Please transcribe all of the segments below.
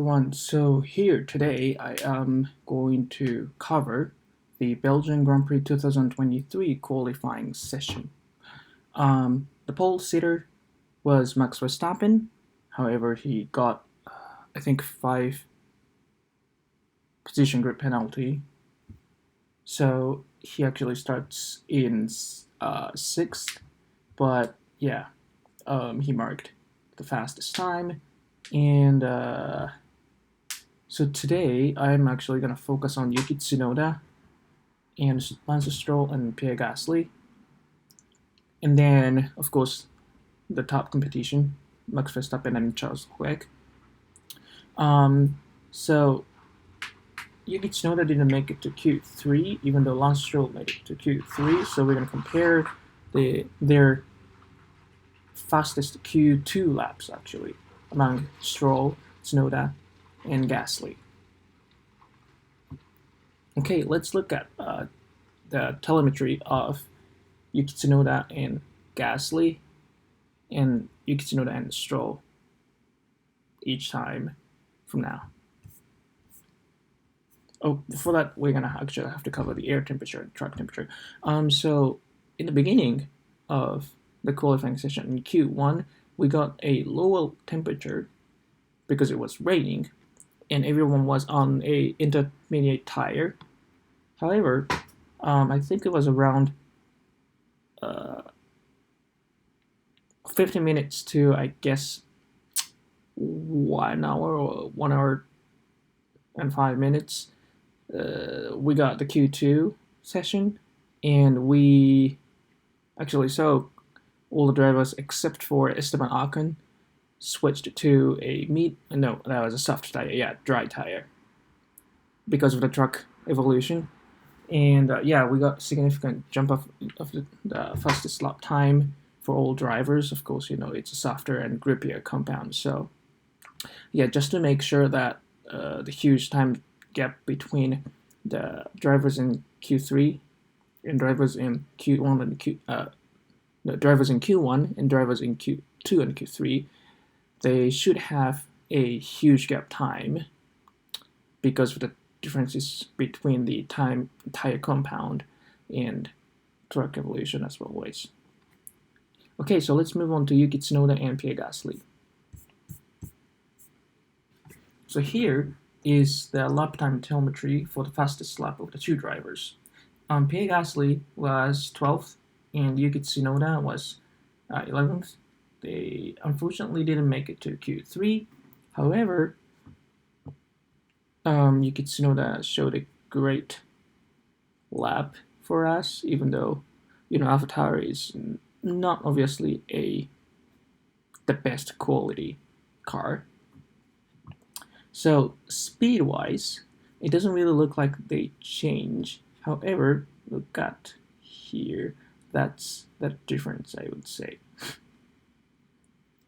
Everyone, so here today I am going to cover the Belgian Grand Prix 2023 qualifying session. The pole sitter was Max Verstappen. However, he got I think 5 position grid penalty, so he actually starts in sixth. But yeah, he marked the fastest time, and so today I'm actually gonna focus on Yuki Tsunoda and Lance Stroll and Pierre Gasly, and then of course the top competition, Max Verstappen and Charles Leclerc. So Yuki Tsunoda didn't make it to Q3, even though Lance Stroll made it to Q3. So we're gonna compare their fastest Q2 laps actually among Stroll, Tsunoda, and Gasly. Okay, let's look at the telemetry of Yuki Tsunoda and Gasly, and Yuki Tsunoda and Stroll each time from now. Oh, before that, we're gonna actually have to cover the air temperature and track temperature. So in the beginning of the qualifying session in Q1, we got a lower temperature because it was raining, and everyone was on a intermediate tire. However, I think it was around 50 minutes to, I guess, 1 hour or 1 hour and 5 minutes. We got the Q2 session, and we actually saw all the drivers except for Esteban Ocon switched to that was a soft tire, dry tire, because of the truck evolution. And yeah, we got a significant jump of the fastest lap time for all drivers. Of course, it's a softer and grippier compound. So yeah, just to make sure that the huge time gap between the drivers in Q3 and drivers in Q1 and the drivers in Q1 and drivers in Q2 and Q3, they should have a huge gap time because of the differences between the tire compound and truck evolution as always. Okay, so let's move on to Yuki Tsunoda and Pierre Gasly. So here is the lap time telemetry for the fastest lap of the two drivers. Pierre Gasly was 12th and Yuki Tsunoda was 11th. They unfortunately didn't make it to Q3. However, Yuki Tsunoda showed a great lap for us, even though AlphaTauri is not obviously the best quality car. So speed-wise, it doesn't really look like they change. However, look at here. That's the difference, I would say.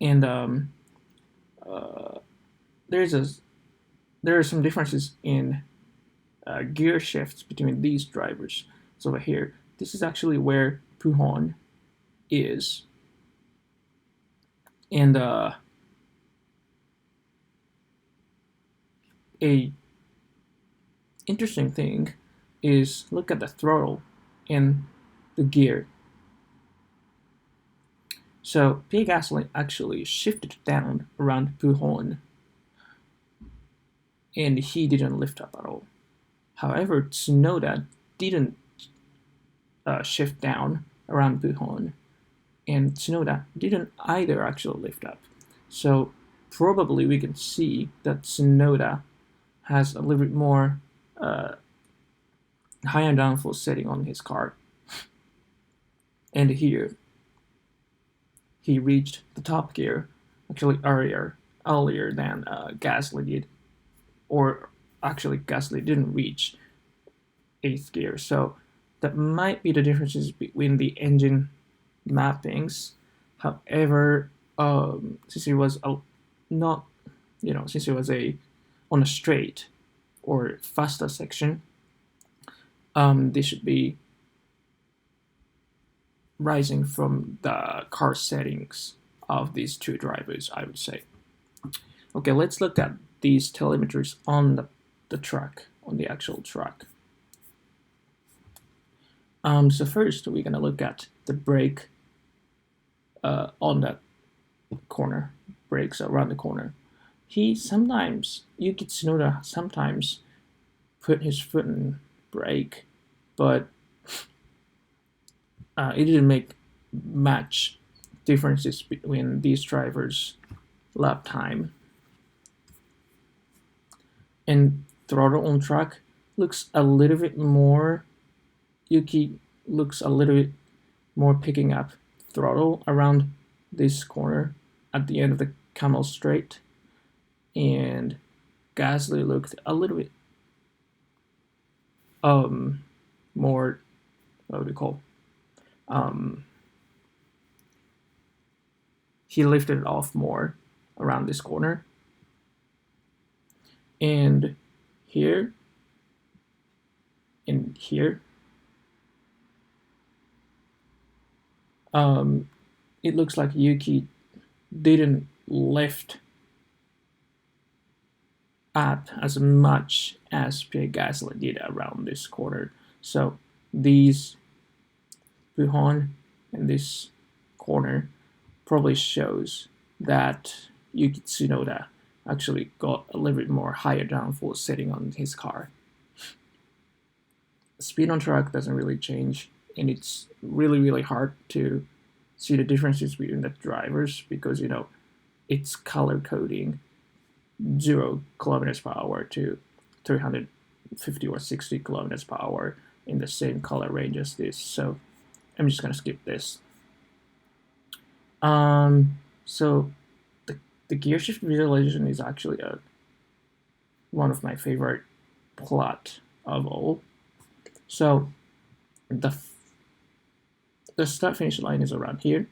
And there are some differences in gear shifts between these drivers. So over here, this is actually where P10 is, and a interesting thing is look at the throttle and the gear. So Pierre Gasly actually shifted down around P10, and he didn't lift up at all. However, Tsunoda didn't shift down around P10, and Tsunoda didn't either actually lift up. So probably we can see that Tsunoda has a little bit more higher downforce setting on his car. And here, he reached the top gear actually earlier than Gasly did. Or actually, Gasly didn't reach 8th gear. So that might be the differences between the engine mappings. However, since it was on a straight or faster section, they should be rising from the car settings of these two drivers, I would say. Okay, let's look at these telemetries on the track, on the actual track. So first we're gonna look at the brake on that corner, brakes around the corner. Yuki Tsunoda sometimes put his foot in brake, but it didn't make much differences between these drivers' lap time. And throttle on track looks a little bit more. Yuki looks a little bit more picking up throttle around this corner at the end of the Camel Straight, and Gasly looked a little bit more, what would you call, he lifted it off more around this corner. And here and here, it looks like Yuki didn't lift up as much as Pierre Gasly did around this corner. So these P10 and this corner probably shows that Yuki Tsunoda actually got a little bit more higher downforce setting on his car. Speed on track doesn't really change, and it's really hard to see the differences between the drivers because it's color coding 0 kilometers per hour to 350 or 60 kilometers per hour in the same color range as this. So I'm just gonna skip this. So the gear shift visualization is actually one of my favorite plot of all. So the start finish line is around here.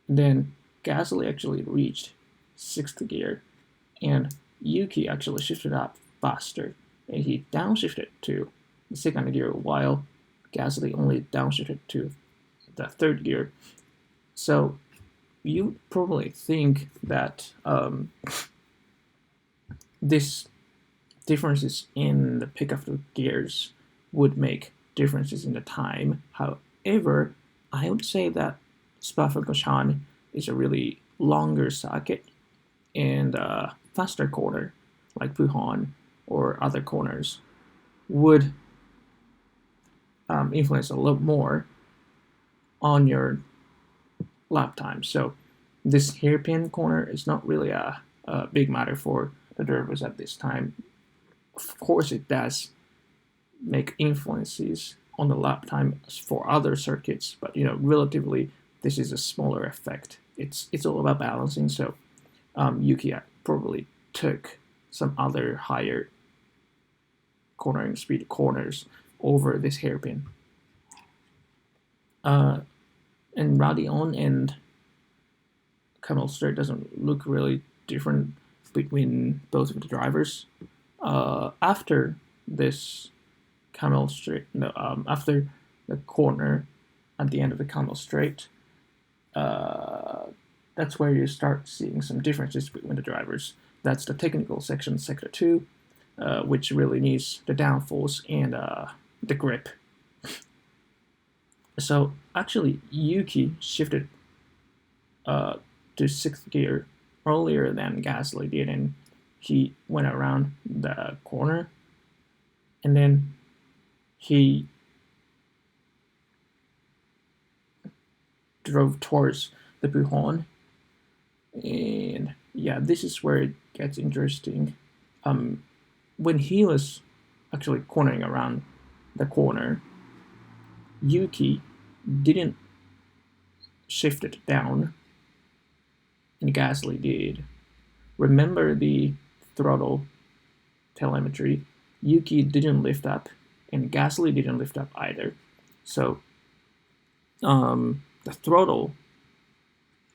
Then Gasly actually reached 6th gear, and Yuki actually shifted up faster, and he downshifted to the 2nd gear while Gasly only downshifted to the 3rd gear. So you probably think that this differences in the pick of the gears would make differences in the time. However, I would say that Spa-Francorchamps is a really longer circuit, and a faster corner like P10 or other corners would influence a lot more on your lap time. So this hairpin corner is not really a big matter for the drivers at this time. Of course, it does make influences on the lap time for other circuits, but relatively this is a smaller effect. It's all about balancing. So Yuki probably took some other higher cornering speed corners over this hairpin. And Radion and Camel Straight doesn't look really different between both of the drivers. After this Camel Straight, after the corner at the end of the Camel Straight, that's where you start seeing some differences between the drivers. That's the technical section, Sector 2, which really needs the downforce and the grip. So actually, Yuki shifted to 6th gear earlier than Gasly did, and he went around the corner, and then he drove towards the P10. And yeah, this is where it gets interesting. When he was actually cornering around the corner, Yuki didn't shift it down, and Gasly did. Remember the throttle telemetry? Yuki didn't lift up, and Gasly didn't lift up either. So the throttle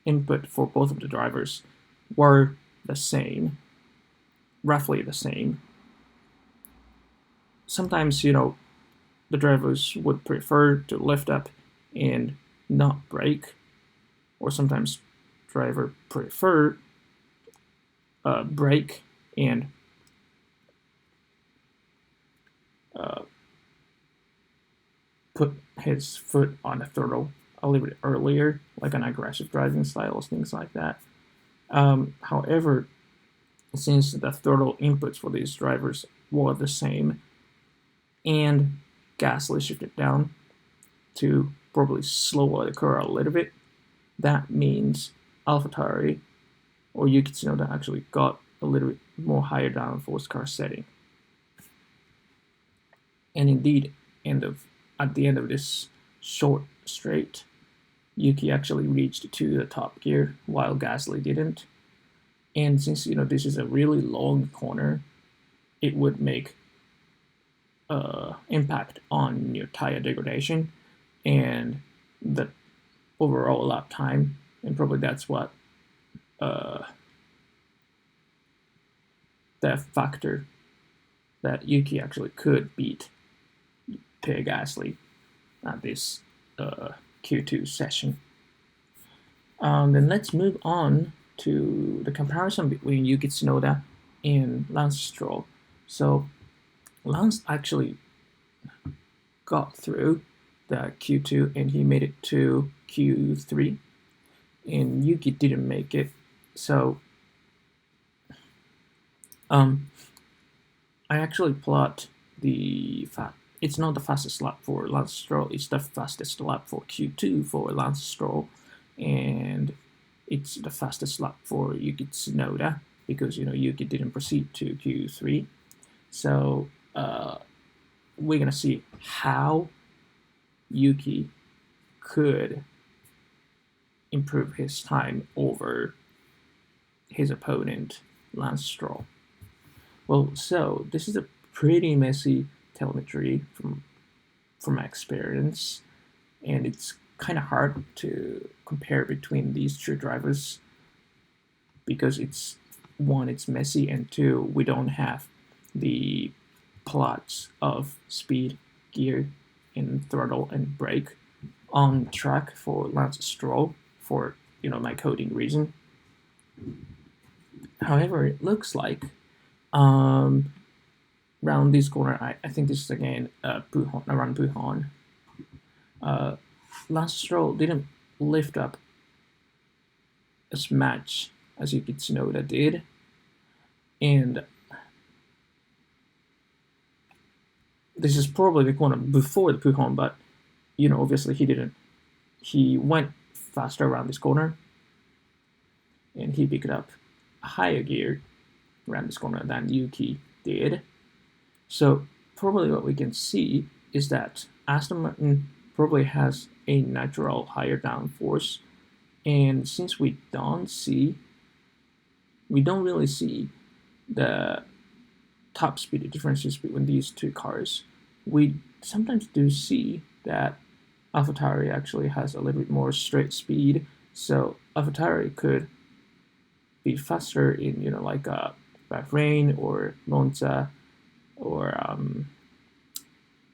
input for both of the drivers were the same, roughly the same. Sometimes, the drivers would prefer to lift up and not brake, or sometimes driver prefer brake and put his foot on the throttle a little bit earlier, like an aggressive driving style, things like that. However, since the throttle inputs for these drivers were the same, and Gasly shifted down to probably slower the car a little bit, that means AlphaTauri or Yuki Tsunoda actually got a little bit more higher downforce car setting. And indeed, at the end of this short straight, Yuki actually reached to the top gear while Gasly didn't. And since this is a really long corner, it would make impact on your tire degradation and the overall lap time, and probably that's what the factor that Yuki actually could beat Pierre Gasly at this Q2 session. Then let's move on to the comparison between Yuki Tsunoda and Lance Stroll. So Lance actually got through the Q2 and he made it to Q3, and Yuki didn't make it. So I actually plot it's not the fastest lap for Lance Stroll, it's the fastest lap for Q2 for Lance Stroll, and it's the fastest lap for Yuki Tsunoda because Yuki didn't proceed to Q3. So we're gonna see how Yuki could improve his time over his opponent Lance Stroll. Well, so this is a pretty messy telemetry from my experience, and it's kind of hard to compare between these two drivers because it's messy, and two, we don't have the plots of speed, gear, and throttle and brake on track for Lance Stroll for my coding reason. However, it looks like around this corner, I think this is again around Puhan. Lance Stroll didn't lift up as much as Yuki Tsunoda did, and this is probably the corner before the Puhan, but obviously he didn't. He went faster around this corner, and he picked up a higher gear around this corner than Yuki did. So probably what we can see is that Aston Martin probably has a natural higher downforce, and since we don't really see the top speed differences between these two cars, we sometimes do see that AlphaTauri actually has a little bit more straight speed, so AlphaTauri could be faster in like Bahrain or Monza or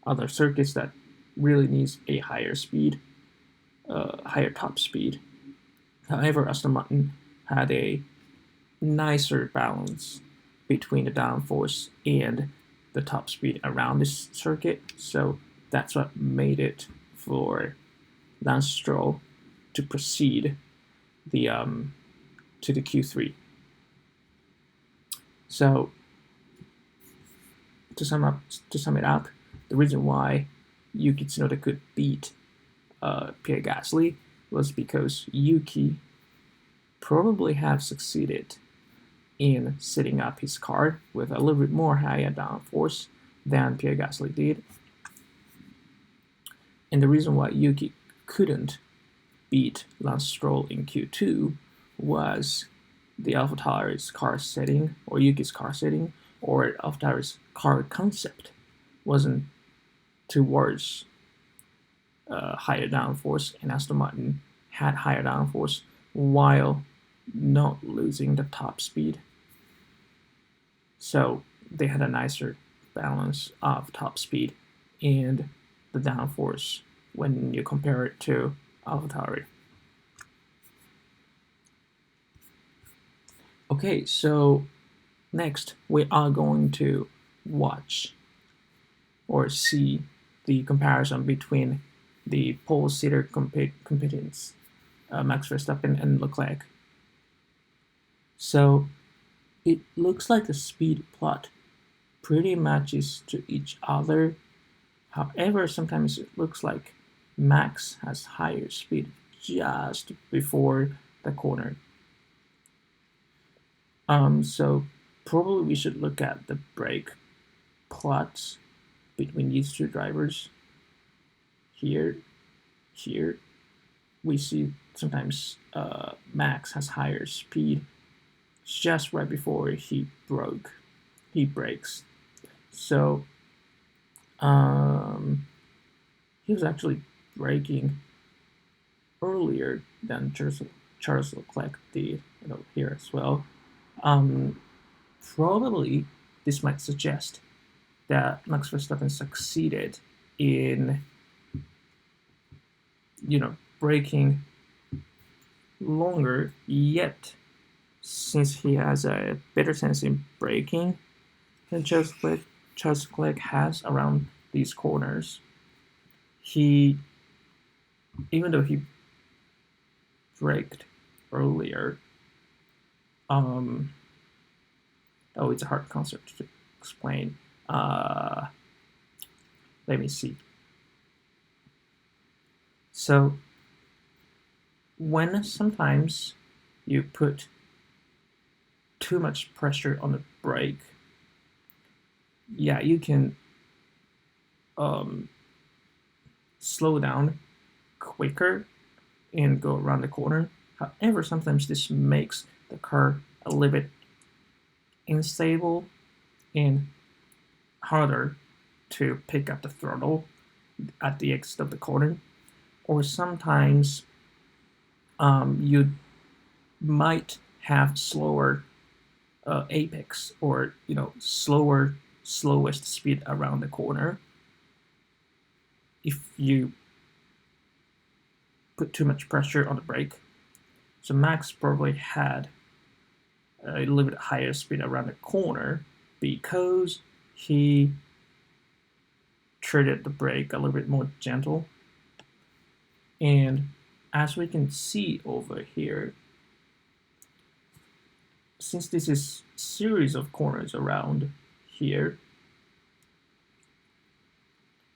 other circuits that really needs a higher speed, higher top speed. However, Aston Martin had a nicer balance between the downforce and the top speed around this circuit, so that's what made it for Lance Stroll to proceed to the Q3. So to sum it up, the reason why Yuki Tsunoda could beat Pierre Gasly was because Yuki probably have succeeded in setting up his car with a little bit more higher downforce than Pierre Gasly did. And the reason why Yuki couldn't beat Lance Stroll in Q2 was the AlphaTauri's car setting, or Yuki's car setting, or AlphaTauri's car concept wasn't towards higher downforce, and Aston Martin had higher downforce while not losing the top speed. So they had a nicer balance of top speed and the downforce when you compare it to AlphaTauri. Okay, so next we are going to watch or see the comparison between the pole sitter competence, Max Verstappen and Leclerc. So it looks like the speed plot pretty matches to each other. However, sometimes it looks like Max has higher speed just before the corner. So probably we should look at the brake plots between these two drivers. Here, we see sometimes Max has higher speed just right before he brakes. So he was actually braking earlier than Charles Leclerc did, here as well. Probably this might suggest that Max Verstappen succeeded in, braking longer, yet since he has a better sense in braking than Charles Leclerc has around these corners, he, even though he braked earlier, it's a hard concept to explain. Let me see. So when sometimes you put too much pressure on the brake, you can slow down quicker and go around the corner. However, sometimes this makes the car a little bit unstable and harder to pick up the throttle at the exit of the corner. Or sometimes you might have slower apex, or slowest speed around the corner if you put too much pressure on the brake. So Max probably had a little bit higher speed around the corner because he treated the brake a little bit more gentle. And as we can see over here, since this is a series of corners around here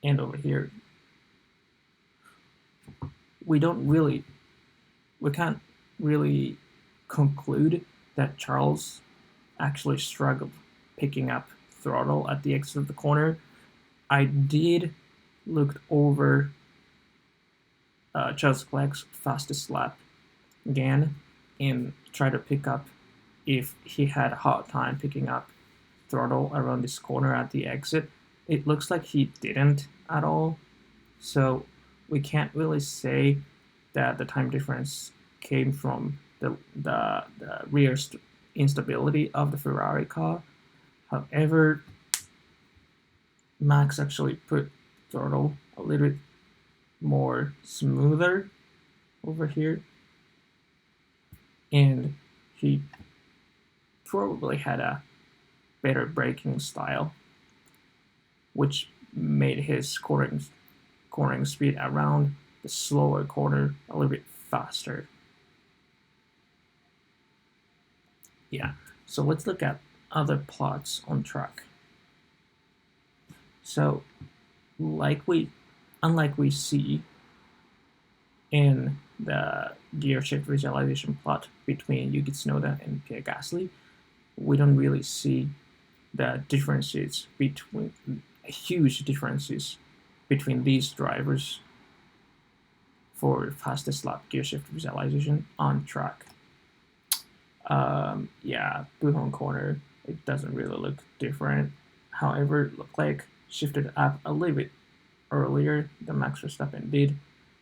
and over here, we can't really conclude that Charles actually struggled picking up throttle at the exit of the corner. I did look over Charles Leclerc's fastest lap again and try to pick up if he had a hard time picking up throttle around this corner at the exit. It looks like he didn't at all. So we can't really say that the time difference came from the rear instability of the Ferrari car. However, Max actually put throttle a little bit more smoother over here, and he probably had a better braking style, which made his cornering speed around the slower corner a little bit faster. So let's look at other plots on track. So unlike we see in the gear shift visualization plot between Yuki Tsunoda and Pierre Gasly, we don't really see the differences between huge differences between these drivers for fastest lap gear shift visualization on track. Buhon corner, it doesn't really look different. However, Leclerc shifted up a little bit earlier than Max Verstappen did.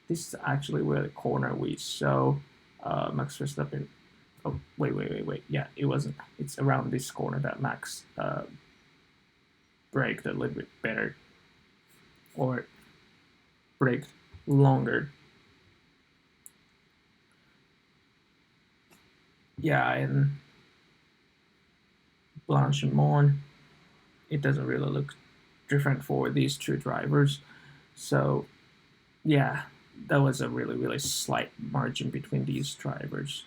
This is actually where the corner we saw Max Verstappen. Oh, wait. Yeah, it wasn't. It's around this corner that Max braked a little bit better, or braked longer. And Blanchimont, it doesn't really look different for these two drivers. So yeah, that was a really slight margin between these drivers.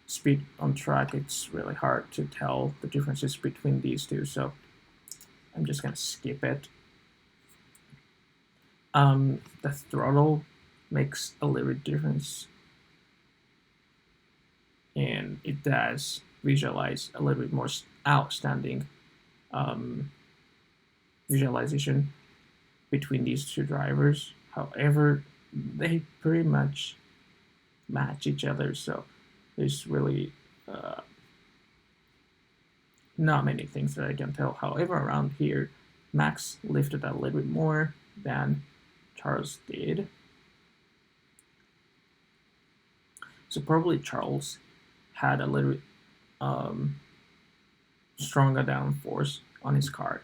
Speed on track, it's really hard to tell the differences between these two, so I'm just gonna skip it. The throttle makes a little difference, and it does visualize a little bit more outstanding um, visualization between these two drivers. However, they pretty much match each other, so there's really not many things that I can tell. However, around here, Max lifted a little bit more than Charles did. So probably Charles had a little bit stronger downforce on his car.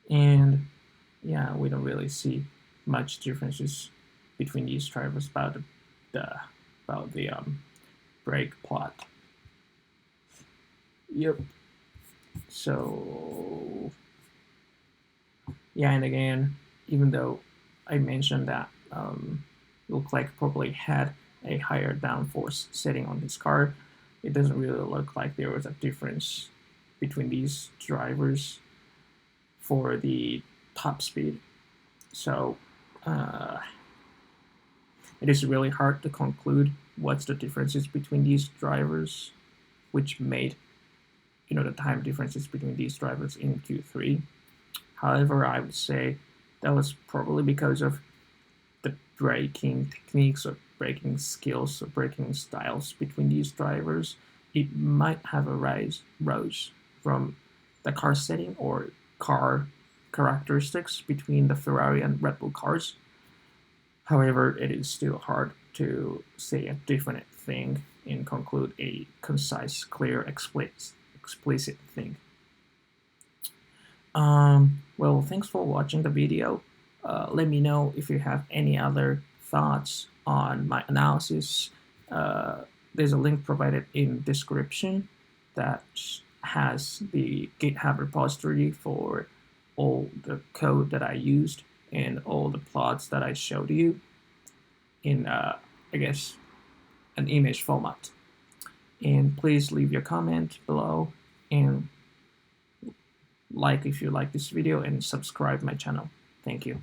And yeah, we don't really see much differences between these drivers about the brake plot. Yep. So yeah, and again, even though I mentioned that Leclerc probably had a higher downforce setting on his car, it doesn't really look like there was a difference between these drivers for the top speed. So it is really hard to conclude what's the differences between these drivers, which made the time differences between these drivers in Q3. However, I would say that was probably because of the braking techniques or braking skills or braking styles between these drivers. It might have rose from the car setting or car characteristics between the Ferrari and Red Bull cars. However, it is still hard to say a definite thing and conclude a concise, clear, explicit thing. Well, thanks for watching the video. Let me know if you have any other thoughts on my analysis. There's a link provided in description that has the GitHub repository for all the code that I used and all the plots that I showed you in, I guess, an image format. And please leave your comment below and like if you like this video and subscribe my channel. Thank you.